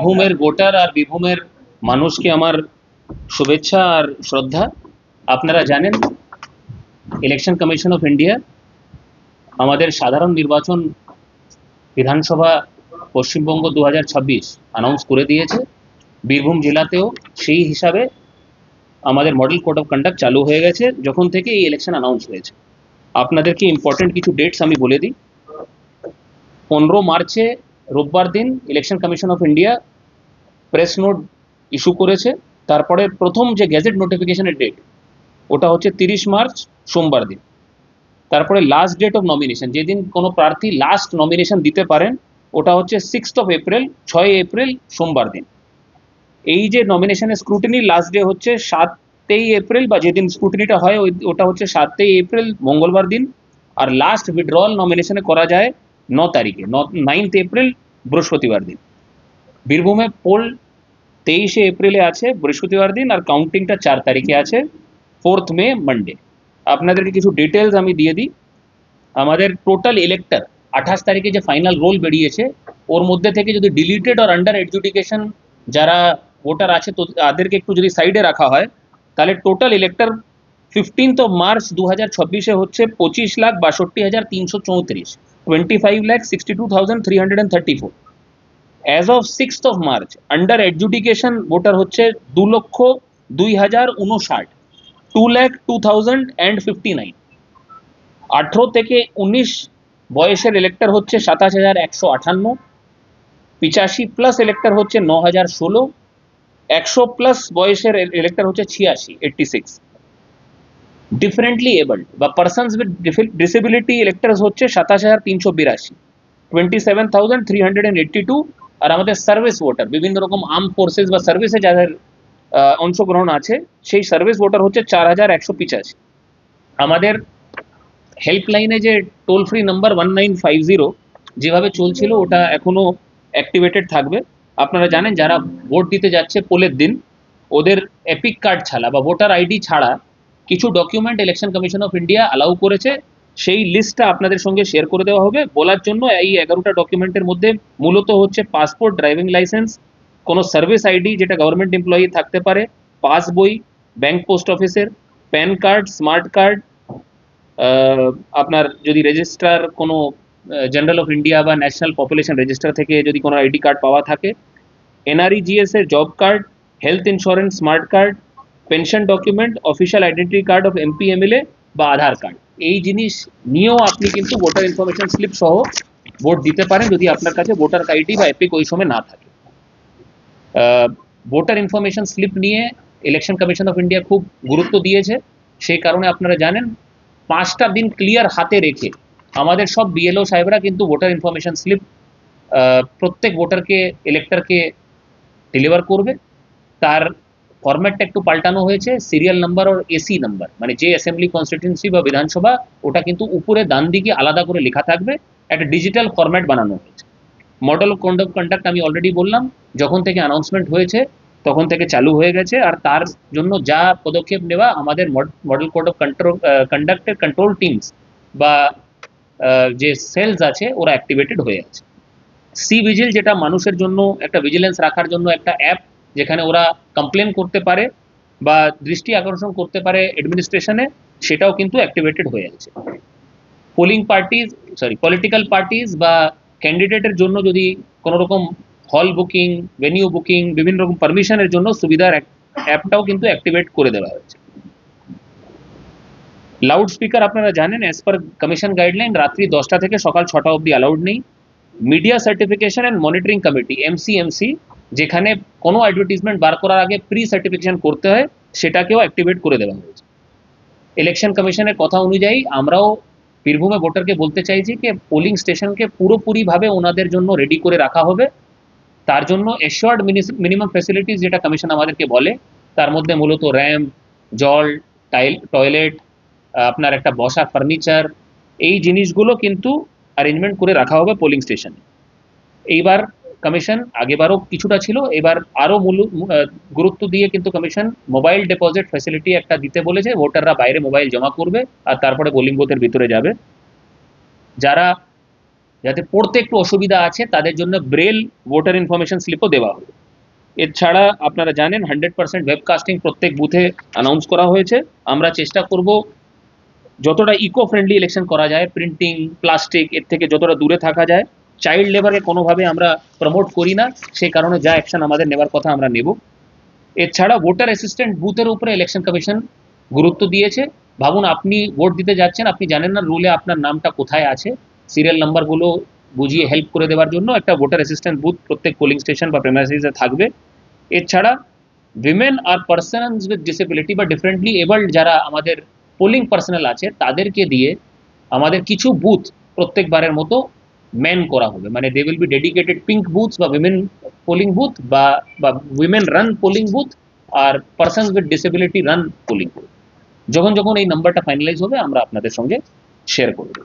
বীরভূমের ভোটার আর বীরভূমের মানুষকে আমার শুভেচ্ছা আর শ্রদ্ধা। আপনারা জানেন ইলেকশন কমিশন অফ ইন্ডিয়া আমাদের সাধারণ নির্বাচন বিধানসভা পশ্চিমবঙ্গ 2026 অ্যানাউন্স করে দিয়েছে। বীরভূম জেলাতেও সেই হিসাবে আমাদের মডেল কোড অফ কন্ডাক্ট চালু হয়ে গেছে যখন থেকে এই ইলেকশন অ্যানাউন্স হয়েছে। আপনাদেরকে ইম্পর্টেন্ট কিছু ডেটস আমি বলে দিই। 15 মার্চে রোববার দিন election commission of India press note issue করেছে। তারপরে প্রথম যে গেজেট নোটিফিকেশনের ডেট ওটা হচ্ছে 30 মার্চ সোমবার দিন। তারপরে লাস্ট ডেট অফ নমিনেশন, যেদিন কোনো প্রার্থী লাস্ট নমিনেশন দিতে পারেন, ওটা হচ্ছে 6 এপ্রিল, 6 এপ্রিল সোমবার দিন। এই যে নমিনেশনের স্ক্রুটিনির লাস্ট ডে হচ্ছে 7 এপ্রিল, বা যেদিন স্ক্রুটিনিটা হয় ওটা হচ্ছে 7 এপ্রিল মঙ্গলবার দিন। আর লাস্ট উইথড্রয়াল নমিনেশনে করা যায় 9 তারিখে, 9 এপ্রিল বৃহস্পতিবার দিন। বীরভূমে পোল 23 এপ্রিলে আছে বৃহস্পতিবার দিন, আর কাউন্টিংটা 4 তারিখে আছে, 4 মে মানডে। আপনাদেরকে কিছু ডিটেলস আমি দিয়ে দিই। আমাদের টোটাল ইলেক্টর 28 তারিখে যে ফাইনাল রোল বেরিয়েছে, ওর মধ্যে থেকে যদি ডিলিটেড আর আন্ডার এডজুডিকেশন যারা ভোটার আছে তো তাদেরকে একটু যদি সাইডে রাখা হয়, তাহলে টোটাল ইলেক্টর 15 মার্চ 2026 হচ্ছে 25,62,334, 25,62,334। As of 6 March under adjudication voter হচ্ছে 2,02,059, 2,02,059। 18 থেকে 19 বয়সের ইলেক্টর হচ্ছে 27,158, 85 প্লাস ইলেক্টর হচ্ছে 9,016, 100 প্লাস বয়সের ইলেক্টর হচ্ছে 86। ডিফারেন্টলি এবল্ড বা পার্সনস উইথ ডিসেবিলিটি ইলেক্টরস হচ্ছে 27,382, 27,382। আর আমাদের সার্ভিস ভোটার, বিভিন্ন রকম আর্ম ফোর্সেস বা সার্ভিসে যাদের অংশগ্রহণ আছে, সেই সার্ভিস ভোটার হচ্ছে 4,185। আমাদের হেল্পলাইনে যে টোল ফ্রি নাম্বার 1950 যেভাবে চলছিল, ওটা এখনো অ্যাক্টিভেটেড থাকবে। আপনারা জানেন যারা ভোট দিতে যাচ্ছে পোলের দিন, ওদের এপিক কার্ড ছাড়া বা ভোটার আইডি ছাড়া কিছু document election commission of India allow করেছে। সেই লিস্টটা আপনাদের সঙ্গে শেয়ার করে দেওয়া হবে। বলার জন্য এই 11টা ডকুমেন্টের মধ্যে মূলত হচ্ছে পাসপোর্ট, ড্রাইভিং লাইসেন্স, কোনো সার্ভিস আইডি যেটা গভর্নমেন্ট এমপ্লয়ি থাকতে পারে, পাস বই, ব্যাংক পোস্ট অফিসের, প্যান কার্ড, স্মার্ট কার্ড, আপনার যদি রেজিস্ট্রার কোনো জেনারেল অফ ইন্ডিয়া বা ন্যাশনাল পপুলেশন রেজিস্টার থেকে যদি কোনো আইডি কার্ড পাওয়া থাকে, এনআরইজিএস এর job card, health insurance smart card, pension document, official identity card of MP MLA বা আধার কার্ড, এই জিনিস নিয়েও আপনি কিন্তু ভোটার ইনফরমেশন স্লিপ সহ ভোট দিতে পারেন যদি আপনার কাছে ভোটার আইডি বা এপিক ওই সময় না থাকে। ভোটার ইনফরমেশন স্লিপ নিয়ে ইলেকশন কমিশন অফ ইন্ডিয়া খুব গুরুত্ব দিয়েছে। সেই কারণে আপনারা জানেন 5টা দিন ক্লিয়ার হাতে রেখে আমাদের সব বিএলও সাহেবরা কিন্তু ভোটার ইনফরমেশন স্লিপ প্রত্যেক ভোটারকে, ইলেক্টরকে ডেলিভার করবে। তার ফরম্যাটটা একটু পাল্টানো হয়েছে, সিরিয়াল নাম্বার আর এসি নাম্বার, মানে যে অ্যাসেম্বলি কনস্টিটিউয়েন্সি বা বিধানসভা, ওটা কিন্তু উপরে ডান দিকে আলাদা করে লেখা থাকবে। একটা ডিজিটাল ফরম্যাট বানানো হয়েছে। মডেল কোড অফ কন্ডাক্ট আমি অলরেডি বললাম, যখন থেকে অ্যানাউন্সমেন্ট হয়েছে তখন থেকে চালু হয়ে গেছে। আর তার জন্য যা পদক্ষেপ নেওয়া, আমাদের মডেল কোড অফ কন্ডাক্টের কন্ট্রোল টিমস বা যে সেলস আছে ওরা অ্যাক্টিভেটেড হয়ে আছে। সি ভিজিল, যেটা মানুষের জন্য একটা ভিজিলেন্স রাখার জন্য একটা অ্যাপ, যেখানে ওরা কমপ্লেন করতে পারে বা দৃষ্টি আকর্ষণ করতে পারে অ্যাডমিনিস্ট্রেশনে, সেটাও কিন্তু অ্যাক্টিভেটেড হয়ে আছে। পলিটিক্যাল পার্টিজ বা ক্যান্ডিডেটের জন্য যদি কোনো রকম হল বুকিং, ভেনিউ বুকিং, বিভিন্ন রকম পারমিশনের জন্য সুবিধার অ্যাপটাও কিন্তু অ্যাক্টিভেট করে দেওয়া হয়েছে। লাউড স্পিকার আপনারা জানেন অ্যাজ পার কমিশন গাইডলাইন রাত্রি 10টা থেকে সকাল 6টা অবধি অ্যালাউড নেই। Media certification and monitoring committee MCMC, যেখানে কোনো অ্যাডভার্টিজমেন্ট বার করার আগে প্রি সার্টিফিকেশন করতে হয়, সেটাকেও অ্যাক্টিভেট করে দেওয়া হয়েছে। ইলেকশন কমিশনের কথা অনুযায়ী আমরাও বীরভূমে ভোটারকে বলতে চাইছি যে পোলিং স্টেশনকে পুরোপুরিভাবে ওনাদের জন্য রেডি করে রাখা হবে। তার জন্য এশিওর্ড মিনিমাম ফ্যাসিলিটিস যেটা কমিশন আমাদেরকে বলে, তার মধ্যে মূলত র্যাম্প, জল, টয়লেট, আপনার একটা বসা ফার্নিচার, এই জিনিসগুলো কিন্তু অ্যারেঞ্জমেন্ট করে রাখা হবে পোলিং স্টেশনে। এইবার কমিশন, আগেবারও কিছুটা ছিল, এবার আরও গুরুত্ব দিয়ে কিন্তু কমিশন মোবাইল ডিপোজিট ফ্যাসিলিটি একটা দিতে বলেছে। ভোটাররা বাইরে মোবাইল জমা করবে আর তারপরে পোলিং বুথের ভিতরে যাবে। যারা যাতে পড়তে একটু অসুবিধা আছে তাদের জন্য ব্রেল ভোটার ইনফরমেশন স্লিপও দেওয়া হবে। এছাড়া আপনারা জানেন 100% ওয়েবকাস্টিং প্রত্যেক বুথে অ্যানাউন্স করা হয়েছে। আমরা চেষ্টা করব যতটা ইকো ফ্রেন্ডলি ইলেকশন করা যায়, প্রিন্টিং, প্লাস্টিক এর থেকে যতটা দূরে থাকা যায়। চাইল্ড লেবারকে কোনোভাবে আমরা প্রমোট করি না, সেই কারণে যা অ্যাকশন আমাদের নেবার কথা আমরা নেব। এছাড়া ভোটার অ্যাসিস্ট্যান্ট বুথের উপরে ইলেকশন কমিশন গুরুত্ব দিয়েছে। ভাবুন আপনি ভোট দিতে যাচ্ছেন, আপনি জানেন না রুলে আপনার নামটা কোথায় আছে, সিরিয়াল নাম্বারগুলো বুঝিয়ে হেল্প করে দেওয়ার জন্য একটা ভোটার অ্যাসিস্ট্যান্ট বুথ প্রত্যেক পোলিং স্টেশন বা প্রেমাইসিসে থাকবে। এছাড়া উইমেন আর পার্সনস উইথ ডিসেবিলিটি বা ডিফারেন্টলি এবল্ড যারা আমাদের পোলিং পার্সোনাল আছে তাদেরকে দিয়ে আমাদের কিছু বুথ প্রত্যেকবারের মতো ম্যান করা হবে, মানে they will be dedicated pink booths বা উইমেন পোলিং বুথ বা উইমেন রান পোলিং বুথ আর persons with disability run polling booth. যখন যখন এই নাম্বারটা ফাইনালাইজ হবে আমরা আপনাদের সঙ্গে শেয়ার করব।